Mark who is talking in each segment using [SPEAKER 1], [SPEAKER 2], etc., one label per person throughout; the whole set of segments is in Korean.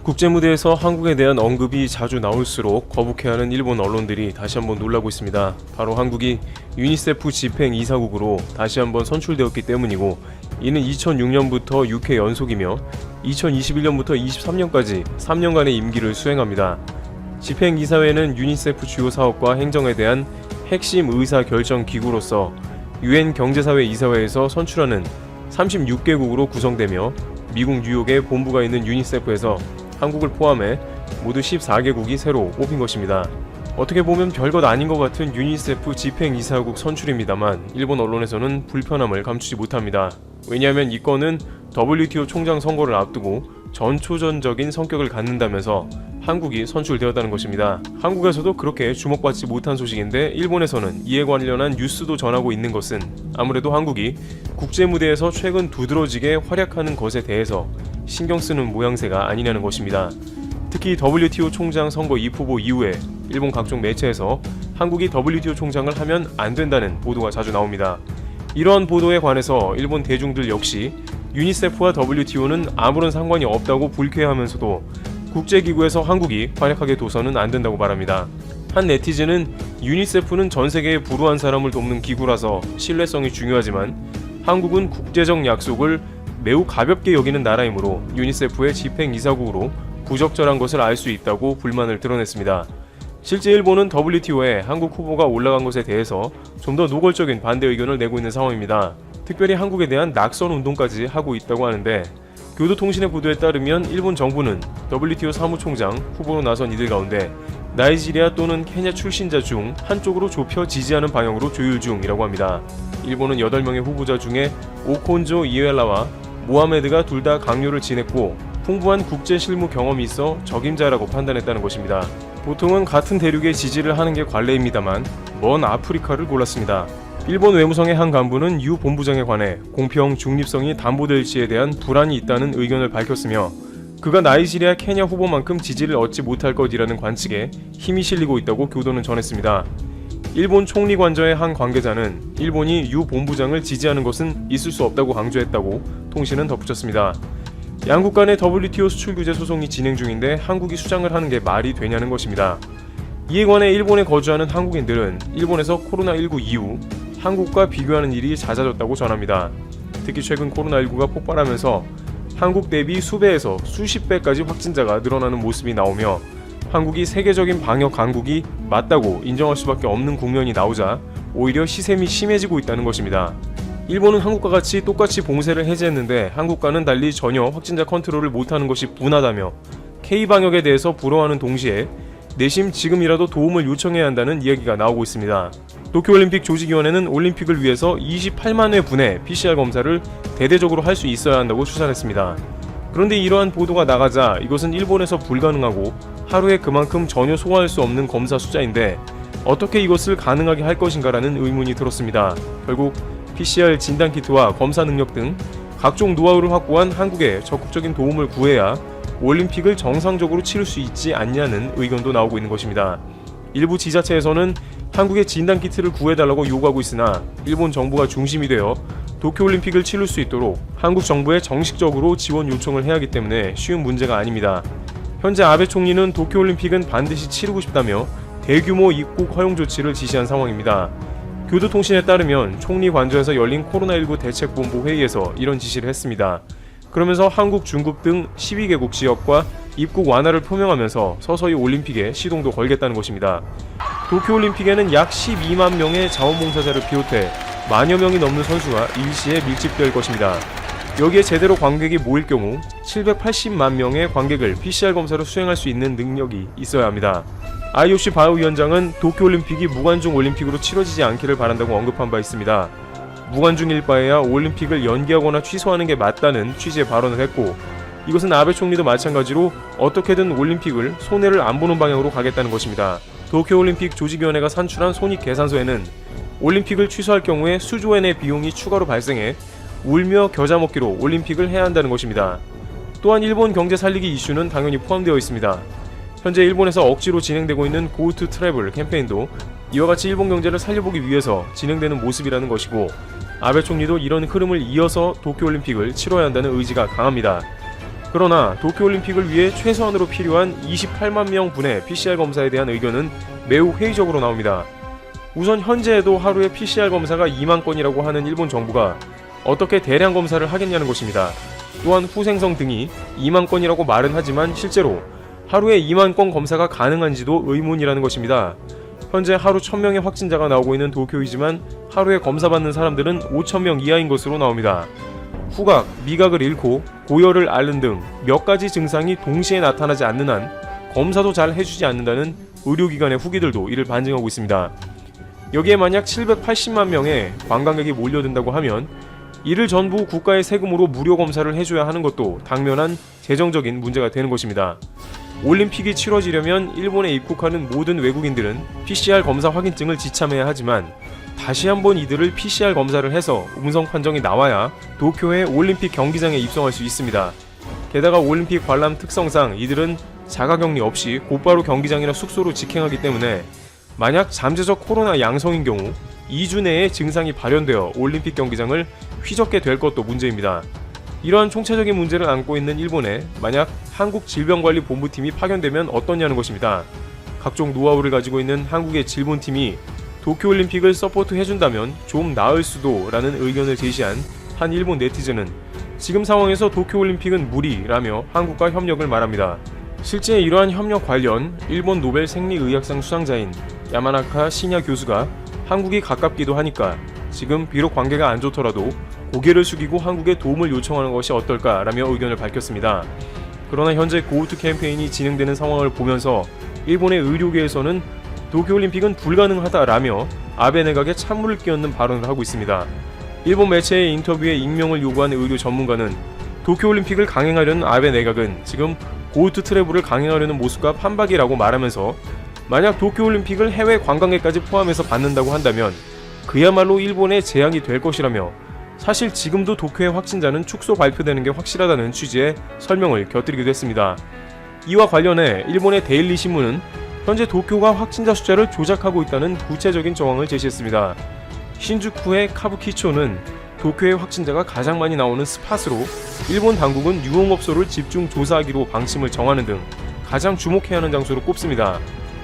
[SPEAKER 1] 국제무대에서 한국에 대한 언급이 자주 나올수록 거북해하는 일본 언론들이 다시 한번 놀라고 있습니다. 바로 한국이 유니세프 집행 이사국으로 다시 한번 선출되었기 때문이고, 이는 2006년부터 6회 연속이며 2021년부터 23년까지 3년간의 임기를 수행합니다. 집행이사회는 유니세프 주요 사업과 행정에 대한 핵심 의사결정 기구로서 UN 경제사회 이사회에서 선출하는 36개국으로 구성되며, 미국 뉴욕에 본부가 있는 유니세프에서 한국을 포함해 모두 14개국이 새로 뽑힌 것입니다. 어떻게 보면 별것 아닌 것 같은 유니세프 집행이사국 선출입니다만, 일본 언론에서는 불편함을 감추지 못합니다. 왜냐하면 이 건은 WTO 총장 선거를 앞두고 전초전적인 성격을 갖는다면서 한국이 선출되었다는 것입니다. 한국에서도 그렇게 주목받지 못한 소식인데, 일본에서는 이에 관련한 뉴스도 전하고 있는 것은 아무래도 한국이 국제무대에서 최근 두드러지게 활약하는 것에 대해서 신경 쓰는 모양새가 아니냐는 것입니다. 특히 WTO 총장 선거 입후보 이후에 일본 각종 매체에서 한국이 WTO 총장을 하면 안 된다는 보도가 자주 나옵니다. 이러한 보도에 관해서 일본 대중들 역시 유니세프와 WTO는 아무런 상관이 없다고 불쾌해하면서도 국제기구에서 한국이 활약하게 둬서는 안 된다고 말합니다. 한 네티즌은 유니세프는 전 세계에 불우한 사람을 돕는 기구라서 신뢰성이 중요하지만 한국은 국제적 약속을 매우 가볍게 여기는 나라이므로 유니세프의 집행이사국으로 부적절한 것을 알 수 있다고 불만을 드러냈습니다. 실제 일본은 WTO에 한국 후보가 올라간 것에 대해서 좀 더 노골적인 반대 의견을 내고 있는 상황입니다. 특별히 한국에 대한 낙선 운동까지 하고 있다고 하는데, 교도통신의 보도에 따르면 일본 정부는 WTO 사무총장 후보로 나선 이들 가운데 나이지리아 또는 케냐 출신자 중 한쪽으로 좁혀 지지하는 방향으로 조율 중이라고 합니다. 일본은 8명의 후보자 중에 오콘조 이에라와 모하메드가 둘 다 강요를 지냈고 풍부한 국제 실무 경험이 있어 적임자라고 판단했다는 것입니다. 보통은 같은 대륙에 지지를 하는 게 관례입니다만 먼 아프리카를 골랐습니다. 일본 외무성의 한 간부는 유 본부장에 관해 공평 중립성이 담보될지에 대한 불안이 있다는 의견을 밝혔으며, 그가 나이지리아 케냐 후보만큼 지지를 얻지 못할 것이라는 관측에 힘이 실리고 있다고 교도는 전했습니다. 일본 총리 관저의 한 관계자는 일본이 유 본부장을 지지하는 것은 있을 수 없다고 강조했다고 통신은 덧붙였습니다. 양국 간의 WTO 수출 규제 소송이 진행 중인데 한국이 수장을 하는 게 말이 되냐는 것입니다. 이에 관해 일본에 거주하는 한국인들은 일본에서 코로나19 이후 한국과 비교하는 일이 잦아졌다고 전합니다. 특히 최근 코로나19가 폭발하면서 한국 대비 수배에서 수십 배까지 확진자가 늘어나는 모습이 나오며, 한국이 세계적인 방역 강국이 맞다고 인정할 수밖에 없는 국면이 나오자 오히려 시샘이 심해지고 있다는 것입니다. 일본은 한국과 같이 똑같이 봉쇄를 해제했는데 한국과는 달리 전혀 확진자 컨트롤을 못하는 것이 분하다며 K방역에 대해서 부러워하는 동시에 내심 지금이라도 도움을 요청해야 한다는 이야기가 나오고 있습니다. 도쿄올림픽 조직위원회는 올림픽을 위해서 28만 회 분의 PCR 검사를 대대적으로 할 수 있어야 한다고 추산했습니다. 그런데 이러한 보도가 나가자 이것은 일본에서 불가능하고 하루에 그만큼 전혀 소화할 수 없는 검사 숫자인데 어떻게 이것을 가능하게 할 것인가라는 의문이 들었습니다. 결국 PCR 진단키트와 검사 능력 등 각종 노하우를 확보한 한국에 적극적인 도움을 구해야 올림픽을 정상적으로 치를 수 있지 않냐는 의견도 나오고 있는 것입니다. 일부 지자체에서는 한국의 진단키트를 구해달라고 요구하고 있으나 일본 정부가 중심이 되어 도쿄올림픽을 치를 수 있도록 한국 정부에 정식적으로 지원 요청을 해야 하기 때문에 쉬운 문제가 아닙니다. 현재 아베 총리는 도쿄올림픽은 반드시 치르고 싶다며 대규모 입국 허용 조치를 지시한 상황입니다. 교도통신에 따르면 총리 관저에서 열린 코로나19 대책본부 회의에서 이런 지시를 했습니다. 그러면서 한국, 중국 등 12개국 지역과 입국 완화를 표명하면서 서서히 올림픽에 시동도 걸겠다는 것입니다. 도쿄올림픽에는 약 12만 명의 자원봉사자를 비롯해 만여 명이 넘는 선수가 일시에 밀집될 것입니다. 여기에 제대로 관객이 모일 경우 780만 명의 관객을 PCR 검사로 수행할 수 있는 능력이 있어야 합니다. IOC 바흐 위원장은 도쿄올림픽이 무관중 올림픽으로 치러지지 않기를 바란다고 언급한 바 있습니다. 무관중일 바에야 올림픽을 연기하거나 취소하는 게 맞다는 취지의 발언을 했고, 이것은 아베 총리도 마찬가지로 어떻게든 올림픽을 손해를 안 보는 방향으로 가겠다는 것입니다. 도쿄올림픽 조직위원회가 산출한 손익계산서에는 올림픽을 취소할 경우에 수조엔의 비용이 추가로 발생해 울며 겨자 먹기로 올림픽을 해야 한다는 것입니다. 또한 일본 경제 살리기 이슈는 당연히 포함되어 있습니다. 현재 일본에서 억지로 진행되고 있는 고투 트래블 캠페인도 이와 같이 일본 경제를 살려보기 위해서 진행되는 모습이라는 것이고, 아베 총리도 이런 흐름을 이어서 도쿄올림픽을 치러야 한다는 의지가 강합니다. 그러나 도쿄올림픽을 위해 최소한으로 필요한 28만 명분의 PCR 검사에 대한 의견은 매우 회의적으로 나옵니다. 우선 현재에도 하루에 PCR 검사가 2만 건이라고 하는 일본 정부가 어떻게 대량 검사를 하겠냐는 것입니다. 또한 후생성 등이 2만 건이라고 말은 하지만 실제로 하루에 2만 건 검사가 가능한지도 의문이라는 것입니다. 현재 하루 1000명의 확진자가 나오고 있는 도쿄이지만 하루에 검사받는 사람들은 5000명 이하인 것으로 나옵니다. 후각, 미각을 잃고 고열을 앓는 등 몇 가지 증상이 동시에 나타나지 않는 한 검사도 잘 해주지 않는다는 의료기관의 후기들도 이를 반증하고 있습니다. 여기에 만약 780만 명의 관광객이 몰려든다고 하면 이를 전부 국가의 세금으로 무료 검사를 해줘야 하는 것도 당면한 재정적인 문제가 되는 것입니다. 올림픽이 치러지려면 일본에 입국하는 모든 외국인들은 PCR 검사 확인증을 지참해야 하지만 다시 한번 이들을 PCR 검사를 해서 음성 판정이 나와야 도쿄의 올림픽 경기장에 입성할 수 있습니다. 게다가 올림픽 관람 특성상 이들은 자가격리 없이 곧바로 경기장이나 숙소로 직행하기 때문에 만약 잠재적 코로나 양성인 경우 2주 내에 증상이 발현되어 올림픽 경기장을 휘젓게 될 것도 문제입니다. 이러한 총체적인 문제를 안고 있는 일본에 만약 한국질병관리본부팀이 파견되면 어떠냐는 것입니다. 각종 노하우를 가지고 있는 한국의 질본팀이 도쿄올림픽을 서포트 해준다면 좀 나을 수도 라는 의견을 제시한 한 일본 네티즌은 지금 상황에서 도쿄올림픽은 무리라며 한국과 협력을 말합니다. 실제 이러한 협력 관련 일본 노벨 생리의학상 수상자인 야마나카 시냐 교수가 한국이 가깝기도 하니까 지금 비록 관계가 안 좋더라도 고개를 숙이고 한국에 도움을 요청하는 것이 어떨까라며 의견을 밝혔습니다. 그러나 현재 고우투 캠페인이 진행되는 상황을 보면서 일본의 의료계에서는 도쿄올림픽은 불가능하다라며 아베 내각에 찬물을 끼얹는 발언을 하고 있습니다. 일본 매체의 인터뷰에 익명을 요구한 의료 전문가는 도쿄올림픽을 강행하려는 아베 내각은 지금 고우투 트래블을 강행하려는 모습과 판박이라고 말하면서 만약 도쿄올림픽을 해외 관광객까지 포함해서 받는다고 한다면 그야말로 일본의 재앙이 될 것이라며 사실 지금도 도쿄의 확진자는 축소 발표되는 게 확실하다는 취지의 설명을 곁들이기도 했습니다. 이와 관련해 일본의 데일리 신문은 현재 도쿄가 확진자 숫자를 조작하고 있다는 구체적인 정황을 제시했습니다. 신주쿠의 카부키초는 도쿄의 확진자가 가장 많이 나오는 스팟으로 일본 당국은 유흥업소를 집중 조사하기로 방침을 정하는 등 가장 주목해야 하는 장소로 꼽습니다.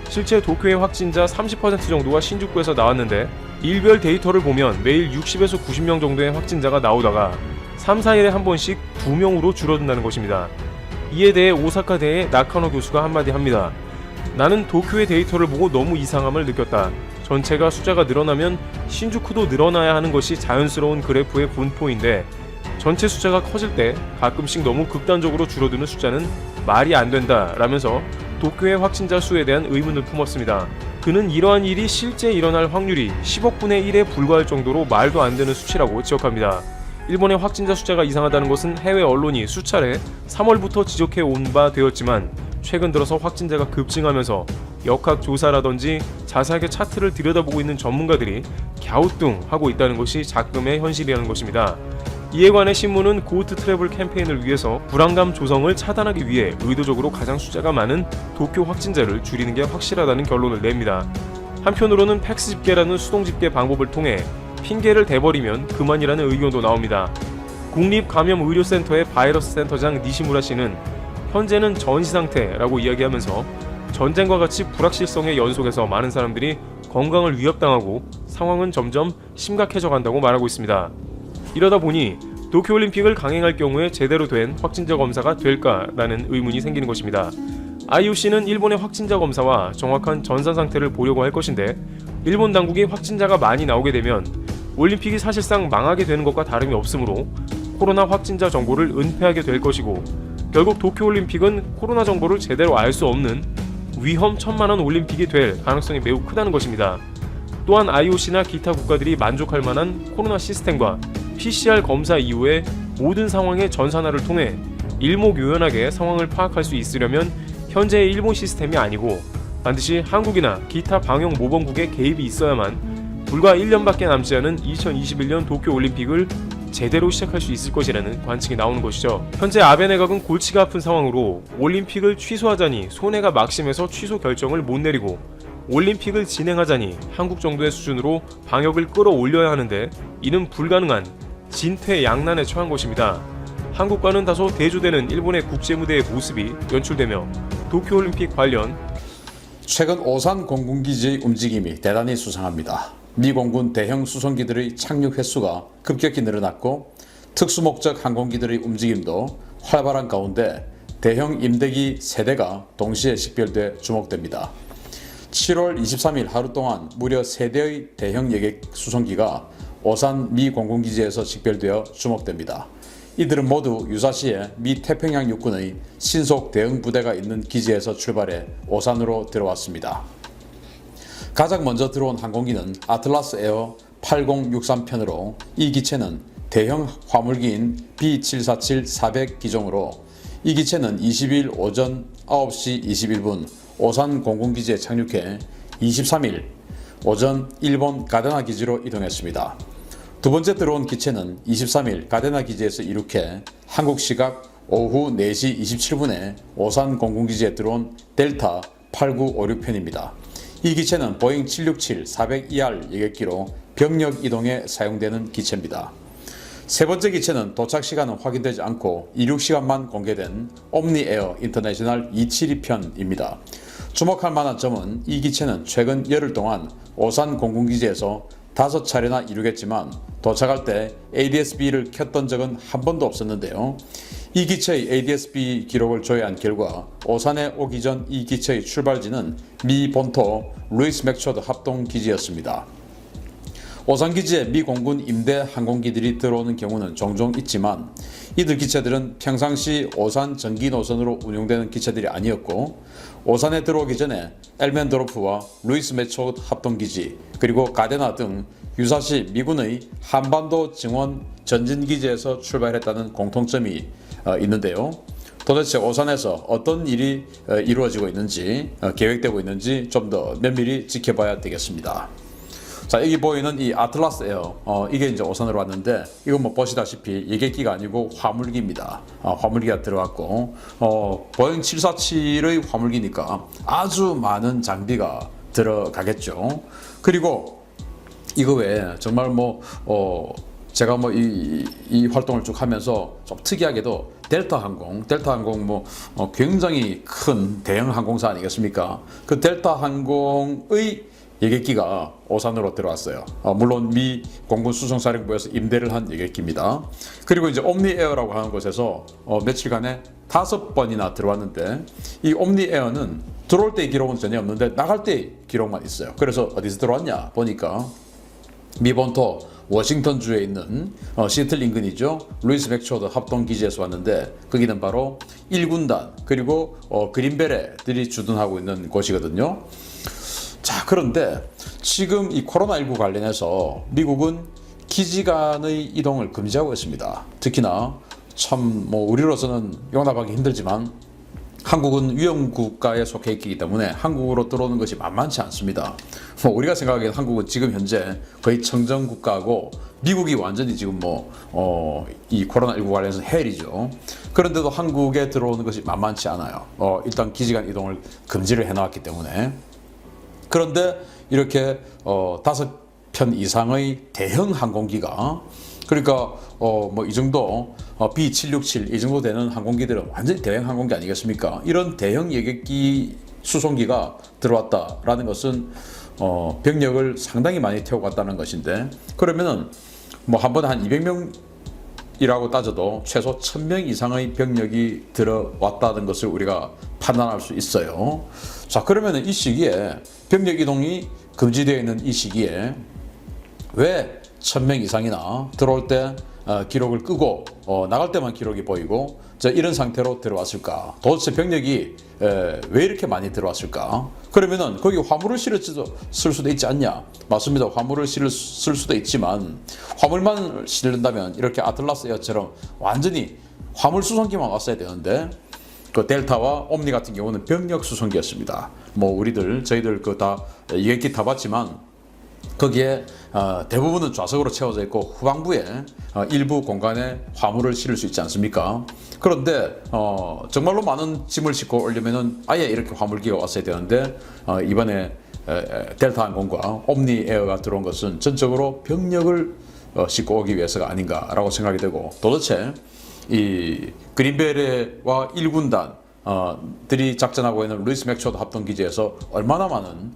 [SPEAKER 1] 실제 도쿄의 확진자 30% 정도가 신주쿠에서 나왔는데 일별 데이터를 보면 매일 60에서 90명 정도의 확진자가 나오다가 3, 4일에 한 번씩 2명으로 줄어든다는 것입니다. 이에 대해 오사카대의 나카노 교수가 한마디 합니다. 나는 도쿄의 데이터를 보고 너무 이상함을 느꼈다. 전체가 숫자가 늘어나면 신주쿠도 늘어나야 하는 것이 자연스러운 그래프의 분포인데 전체 숫자가 커질 때 가끔씩 너무 극단적으로 줄어드는 숫자는 말이 안 된다 라면서 도쿄의 확진자 수에 대한 의문을 품었습니다. 그는 이러한 일이 실제 일어날 확률이 10억 분의 1에 불과할 정도로 말도 안 되는 수치라고 지적합니다. 일본의 확진자 숫자가 이상하다는 것은 해외 언론이 수차례 3월부터 지적해 온 바 되었지만 최근 들어서 확진자가 급증하면서 역학조사라든지 자세하게 차트를 들여다보고 있는 전문가들이 갸우뚱하고 있다는 것이 작금의 현실이라는 것입니다. 이에 관해 신문은 고우투 트래블 캠페인을 위해서 불안감 조성을 차단하기 위해 의도적으로 가장 숫자가 많은 도쿄 확진자를 줄이는 게 확실하다는 결론을 냅니다. 한편으로는 팩스 집계라는 수동 집계 방법을 통해 핑계를 대버리면 그만이라는 의견도 나옵니다. 국립감염의료센터의 바이러스 센터장 니시무라 씨는 현재는 전시 상태라고 이야기하면서 전쟁과 같이 불확실성의 연속에서 많은 사람들이 건강을 위협당하고 상황은 점점 심각해져 간다고 말하고 있습니다. 이러다 보니 도쿄올림픽을 강행할 경우에 제대로 된 확진자 검사가 될까라는 의문이 생기는 것입니다. IOC는 일본의 확진자 검사와 정확한 전산 상태를 보려고 할 것인데 일본 당국이 확진자가 많이 나오게 되면 올림픽이 사실상 망하게 되는 것과 다름이 없으므로 코로나 확진자 정보를 은폐하게 될 것이고 결국 도쿄올림픽은 코로나 정보를 제대로 알 수 없는 위험천만한 올림픽이 될 가능성이 매우 크다는 것입니다. 또한 IOC나 기타 국가들이 만족할 만한 코로나 시스템과 PCR 검사 이후에 모든 상황의 전산화를 통해 일목요연하게 상황을 파악할 수 있으려면 현재의 일본 시스템이 아니고 반드시 한국이나 기타 방역 모범국의 개입이 있어야만 불과 1년밖에 남지 않은 2021년 도쿄올림픽을 제대로 시작할 수 있을 것이라는 관측이 나오는 것이죠. 현재 아베 내각은 골치가 아픈 상황으로 올림픽을 취소하자니 손해가 막심해서 취소 결정을 못 내리고 올림픽을 진행하자니 한국 정도의 수준으로 방역을 끌어올려야 하는데 이는 불가능한 진퇴양난에 처한 것입니다. 한국과는 다소 대조되는 일본의 국제무대의 모습이 연출되며 도쿄올림픽 관련
[SPEAKER 2] 최근 오산 공군기지의 움직임이 대단히 수상합니다. 미 공군 대형 수송기들의 착륙 횟수가 급격히 늘어났고 특수목적 항공기들의 움직임도 활발한 가운데 대형 임대기 3대가 동시에 식별돼 주목됩니다. 7월 23일 하루 동안 무려 3대의 대형 여객 수송기가 오산 미 공군기지에서 식별되어 주목됩니다. 이들은 모두 유사시에 미 태평양 육군의 신속 대응 부대가 있는 기지에서 출발해 오산으로 들어왔습니다. 가장 먼저 들어온 항공기는 아틀라스 에어 8063편으로 이 기체는 대형 화물기인 B747-400 기종으로 이 기체는 20일 오전 9시 21분 오산 공군기지에 착륙해 23일 오전 일본 가데나 기지로 이동했습니다. 두 번째 들어온 기체는 23일 가데나 기지에서 이륙해 한국 시각 오후 4시 27분에 오산 공군기지에 들어온 델타 8956편입니다. 이 기체는 보잉 767-400ER 여객기로 병력 이동에 사용되는 기체입니다. 세 번째 기체는 도착 시간은 확인되지 않고 이륙 시간만 공개된 옴니에어 인터내셔널 272편입니다. 주목할 만한 점은 이 기체는 최근 열흘 동안 오산 공군기지에서 5차례나 이륙했지만 도착할 때 ADS-B를 켰던 적은 한 번도 없었는데요. 이 기체의 ADS-B 기록을 조회한 결과 오산에 오기 전 이 기체의 출발지는 미 본토 루이스 맥초드 합동기지였습니다. 오산기지에 미 공군 임대 항공기들이 들어오는 경우는 종종 있지만 이들 기체들은 평상시 오산 전기 노선으로 운용되는 기체들이 아니었고 오산에 들어오기 전에 엘멘도르프와 루이스 메초드 합동기지 그리고 가데나 등 유사시 미군의 한반도 증원 전진기지에서 출발했다는 공통점이 있는데요. 도대체 오산에서 어떤 일이 이루어지고 있는지 계획되고 있는지 좀 더 면밀히 지켜봐야 되겠습니다. 자, 여기 보이는 이 아틀라스 에어, 이게 이제 오산으로 왔는데, 이건 뭐 보시다시피 여객기가 아니고 화물기입니다. 화물기가 들어왔고, 보잉 747의 화물기니까 아주 많은 장비가 들어가겠죠. 그리고 이거 외에 정말 제가 이 활동을 쭉 하면서 좀 특이하게도 델타 항공 굉장히 큰 대형 항공사 아니겠습니까? 그 델타 항공의 여객기가 오산으로 들어왔어요. 물론 미 공군 수송사령부에서 임대를 한 여객기입니다. 그리고 이제 옴니에어라고 하는 곳에서 며칠간에 5번이나 들어왔는데 이 옴니에어는 들어올 때의 기록은 전혀 없는데 나갈 때의 기록만 있어요. 그래서 어디서 들어왔냐 보니까 미 본토 워싱턴주에 있는 시애틀 인근이죠. 루이스 맥초드 합동기지에서 왔는데 거기는 바로 1군단 그리고 그린베레들이 주둔하고 있는 곳이거든요. 자, 그런데 지금 이 코로나19 관련해서 미국은 기지 간의 이동을 금지하고 있습니다. 특히나 참 우리로서는 용납하기 힘들지만 한국은 위험국가에 속해 있기 때문에 한국으로 들어오는 것이 만만치 않습니다. 우리가 생각하기엔 한국은 지금 현재 거의 청정국가고 미국이 완전히 지금 이 코로나19 관련해서 헬이죠. 그런데도 한국에 들어오는 것이 만만치 않아요. 일단 기지 간 이동을 금지를 해놨기 때문에. 그런데 이렇게 5편 이상의 대형 항공기가 그러니까 이 정도 B767 이 정도 되는 항공기들은 완전히 대형 항공기 아니겠습니까? 이런 대형 여객기 수송기가 들어왔다라는 것은 병력을 상당히 많이 태우고 갔다는 것인데 그러면은 한 번에 한 200명이라고 따져도 최소 1000명 이상의 병력이 들어왔다는 것을 우리가 판단할 수 있어요. 자, 그러면은 이 시기에 병력 이동이 금지되어 있는 이 시기에 왜 1000명 이상이나 들어올 때 기록을 끄고 나갈 때만 기록이 보이고 이런 상태로 들어왔을까? 도대체 병력이 왜 이렇게 많이 들어왔을까? 그러면은 거기 화물을 쓸 수도 있지 않냐? 맞습니다. 화물을 쓸 수도 있지만 화물만 실른다면 이렇게 아틀라스 에어처럼 완전히 화물 수송기만 왔어야 되는데 그 델타와 옴니 같은 경우는 병력 수송기였습니다. 저희들 다 여객기 타봤지만 거기에 대부분은 좌석으로 채워져 있고 후방부에 일부 공간에 화물을 실을 수 있지 않습니까? 그런데 정말로 많은 짐을 싣고 오려면은 아예 이렇게 화물기가 왔어야 되는데 이번에 델타 항공과 옴니 에어가 들어온 것은 전적으로 병력을 싣고 오기 위해서가 아닌가라고 생각이 되고 도대체 이 그린벨와 1군단 들이 작전하고 있는 루이스 맥초드 합동기지에서 얼마나 많은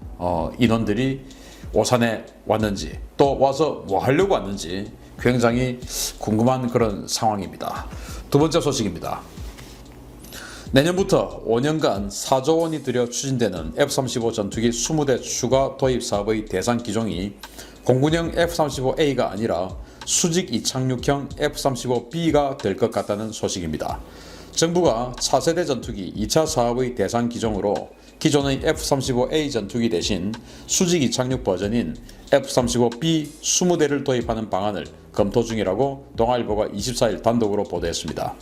[SPEAKER 2] 인원들이 오산에 왔는지, 또 와서 뭐 하려고 왔는지 굉장히 궁금한 그런 상황입니다. 두 번째 소식입니다. 내년부터 5년간 4조 원이 들여 추진되는 F-35 전투기 20대 추가 도입 사업의 대상 기종이 공군형 F-35A가 아니라 수직 이착륙형 F-35B가 될 것 같다는 소식입니다. 정부가 차세대 전투기 2차 사업의 대상 기종으로 기존의 F-35A 전투기 대신 수직 이착륙 버전인 F-35B 20대를 도입하는 방안을 검토 중이라고 동아일보가 24일 단독으로 보도했습니다.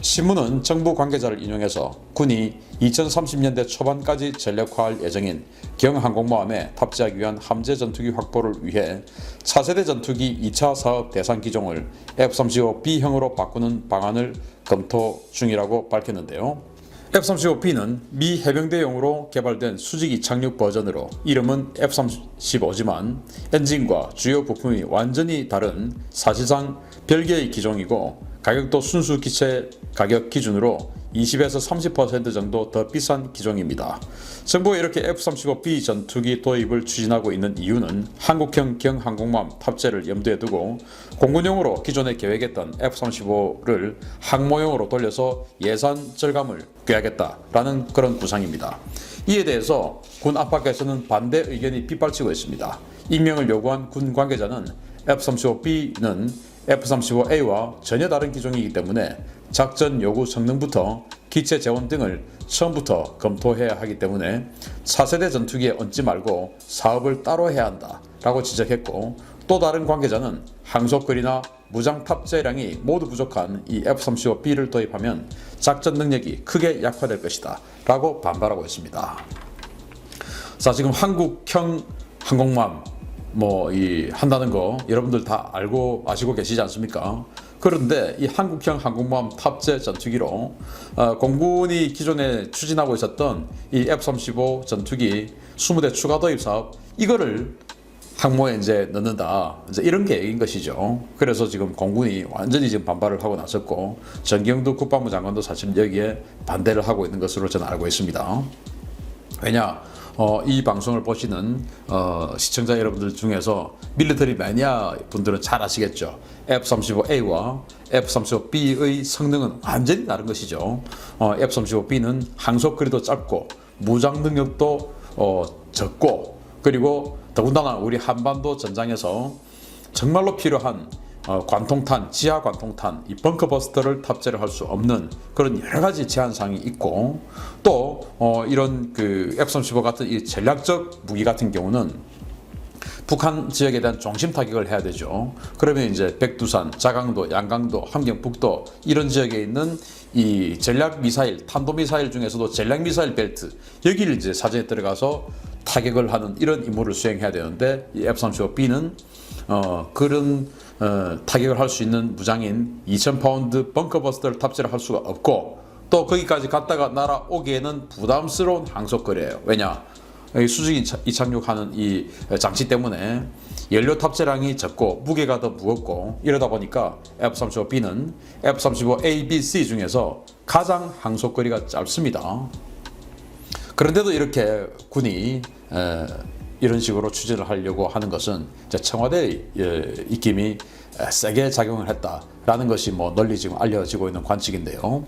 [SPEAKER 2] 신문은 정부 관계자를 인용해서 군이 2030년대 초반까지 전력화할 예정인 경항공모함에 탑재하기 위한 함재 전투기 확보를 위해 차세대 전투기 2차 사업 대상 기종을 F-35B형으로 바꾸는 방안을 검토 중이라고 밝혔는데요. F-35B는 미 해병대용으로 개발된 수직 이착륙 버전으로 이름은 F-35지만 엔진과 주요 부품이 완전히 다른 사실상 별개의 기종이고 가격도 순수 기체 가격 기준으로 20에서 30% 정도 더 비싼 기종입니다. 정부가 이렇게 F-35B 전투기 도입을 추진하고 있는 이유는 한국형 경항공모함 탑재를 염두에 두고 공군용으로 기존에 계획했던 F-35를 항모용으로 돌려서 예산 절감을 꾀하겠다라는 그런 구상입니다. 이에 대해서 군 안팎에서는 반대 의견이 빗발치고 있습니다. 임명을 요구한 군 관계자는 F-35B는 F-35A와 전혀 다른 기종이기 때문에 작전 요구 성능부터 기체 재원 등을 처음부터 검토해야 하기 때문에 차세대 전투기에 얹지 말고 사업을 따로 해야 한다라고 지적했고, 또 다른 관계자는 항속거리나 무장 탑재량이 모두 부족한 이 F-35B를 도입하면 작전 능력이 크게 약화될 것이다 라고 반발하고 있습니다. 자, 지금 한국형 항공모함 한다는 거 여러분들 다 알고 아시고 계시지 않습니까? 그런데 이 한국형 항공모함 탑재 전투기로 공군이 기존에 추진하고 있었던 이 F-35 전투기 20대 추가 도입 사업, 이거를 항모에 이제 넣는다, 이제 이런 계획인 것이죠. 그래서 지금 공군이 완전히 지금 반발을 하고 나섰고, 정경두 국방부 장관도 사실 여기에 반대를 하고 있는 것으로 저는 알고 있습니다. 왜냐? 이 방송을 보시는 시청자 여러분들 중에서 밀리터리 매니아 분들은 잘 아시겠죠. F-35A와 F-35B의 성능은 완전히 다른 것이죠. F-35B는 항속거리도 짧고 무장 능력도 적고, 그리고 더군다나 우리 한반도 전장에서 정말로 필요한 관통탄, 지하 관통탄, 이 벙커버스터를 탑재를 할 수 없는 그런 여러 가지 제한 사항이 있고, 또 이런 그 F-35 같은 이 전략적 무기 같은 경우는 북한 지역에 대한 중심 타격을 해야 되죠. 그러면 이제 백두산, 자강도, 양강도, 함경북도 이런 지역에 있는 이 전략 미사일, 탄도 미사일 중에서도 전략 미사일 벨트, 여기를 이제 사전에 들어가서 타격을 하는 이런 임무를 수행해야 되는데, 이 F-35B는 그런 타격을 할 수 있는 무장인 2000파운드 벙커버스터를 탑재를 할 수가 없고, 또 거기까지 갔다가 날아오기에는 부담스러운 항속거리예요. 왜냐? 수직 이착륙하는 이 장치 때문에 연료 탑재량이 적고 무게가 더 무겁고, 이러다 보니까 F-35B는 F-35A, B, C 중에서 가장 항속거리가 짧습니다. 그런데도 이렇게 군이 이런 식으로 추진을 하려고 하는 것은 청와대의 입김이 세게 작용을 했다라는 것이 널리 지금 알려지고 있는 관측인데요.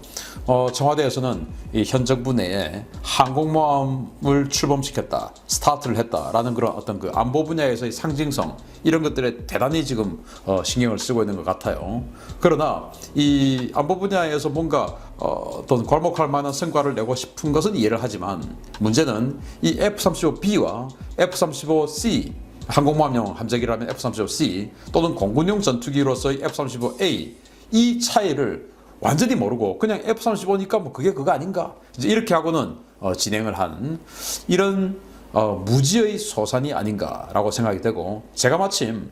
[SPEAKER 2] 청와대에서는 이 현 정부 내에 항공모함을 출범시켰다, 스타트를 했다라는 그런 어떤 그 안보 분야에서의 상징성, 이런 것들에 대단히 지금 신경을 쓰고 있는 것 같아요. 그러나 이 안보 분야에서 뭔가 어떤 괄목할 만한 성과를 내고 싶은 것은 이해를 하지만, 문제는 이 F-35B와 F-35C, 항공모함용 함재기라면 F-35C 또는 공군용 전투기로서의 F-35A, 이 차이를 완전히 모르고 그냥 F-35니까 그게 그거 아닌가, 이제 이렇게 하고는 진행을 하는 이런 무지의 소산이 아닌가라고 생각이 되고, 제가 마침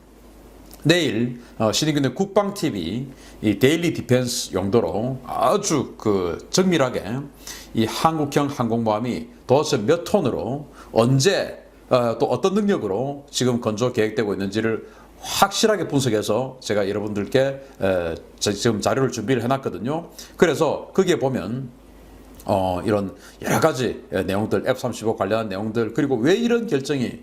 [SPEAKER 2] 내일 신인균의 국방TV 이 데일리 디펜스 용도로 아주 그 정밀하게 이 한국형 항공모함이 도대체 몇 톤으로 언제 또 어떤 능력으로 지금 건조 계획되고 있는지를 확실하게 분석해서 제가 여러분들께 지금 자료를 준비를 해놨거든요. 그래서 거기에 보면 이런 여러 가지 내용들, F-35 관련한 내용들, 그리고 왜 이런 결정이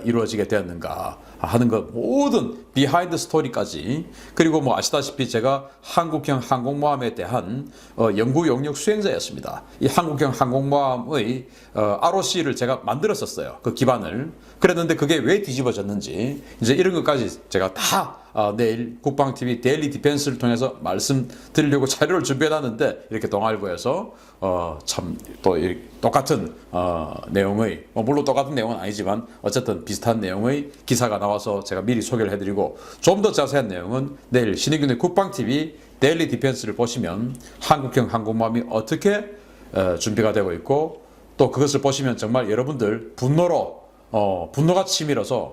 [SPEAKER 2] 이루어지게 되었는가 하는 것 모든 비하인드 스토리까지, 그리고 뭐 아시다시피 제가 한국형 항공모함에 대한 연구 용역 수행자였습니다. 이 한국형 항공모함의 ROC를 제가 만들었었어요. 그 기반을. 그랬는데 그게 왜 뒤집어졌는지 이제 이런 것까지 제가 다 내일 국방TV 데일리 디펜스를 통해서 말씀드리려고 자료를 준비해놨는데, 이렇게 동아일보에서 참 또 똑같은 내용의, 물론 똑같은 내용은 아니지만 어쨌든 비슷한 내용의 기사가 나와서 제가 미리 소개를 해드리고, 좀 더 자세한 내용은 내일 신의균의 국방TV 데일리 디펜스를 보시면 한국형 항공모함이 어떻게 준비가 되고 있고, 또 그것을 보시면 정말 여러분들 분노가 치밀어서